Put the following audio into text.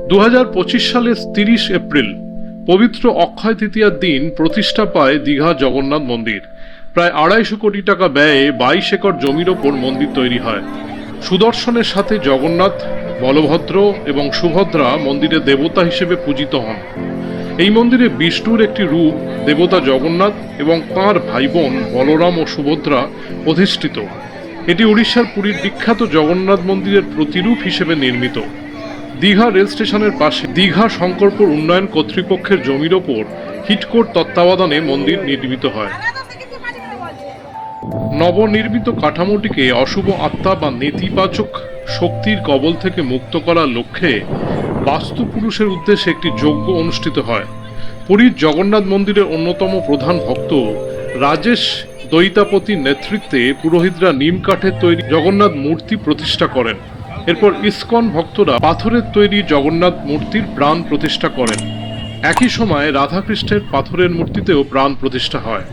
2025 সালের 30 এপ্রিল পবিত্র অক্ষয় তৃতীয়ার দিন প্রতিষ্ঠা পায় দীঘা জগন্নাথ মন্দির। প্রায় 250 কোটি টাকা ব্যয়ে 22 একর জমির ওপর মন্দির তৈরি হয়। সুদর্শনের সাথে জগন্নাথ, বলভদ্র এবং সুভদ্রা মন্দিরে দেবতা হিসেবে পূজিত হন। এই মন্দিরে বিষ্ণুর একটি রূপ দেবতা জগন্নাথ এবং তাঁর ভাই বোন বলরাম ও সুভদ্রা অধিষ্ঠিত। এটি উড়িষ্যার পুরীর বিখ্যাত জগন্নাথ মন্দিরের প্রতিরূপ হিসেবে নির্মিত। দীঘা রেল স্টেশনের পাশে দীঘা শঙ্করপুর উন্নয়ন কর্তৃপক্ষের জমির ওপর হিটকোর তত্ত্বাবধানে মন্দির নির্মিত হয়। নবনির্মিত কাঠামোটিকে অশুভ আত্মা বা নেতিবাচক শক্তির কবল থেকে মুক্ত করার লক্ষ্যে বাস্তু পুরুষের উদ্দেশ্যে একটি যজ্ঞ অনুষ্ঠিত হয়। পুরীর জগন্নাথ মন্দিরের অন্যতম প্রধান ভক্ত রাজেশ দৈতাপতির নেতৃত্বে পুরোহিতরা নিম কাঠের তৈরি জগন্নাথ মূর্তি প্রতিষ্ঠা করেন। এরপর ইসকন ভক্তরা পাথরের তৈরি জগন্নাথ মূর্তির প্রাণ প্রতিষ্ঠা করেন। একই সময় রাধাকৃষ্ণের পাথরের মূর্তিতেও প্রাণ প্রতিষ্ঠা হয়।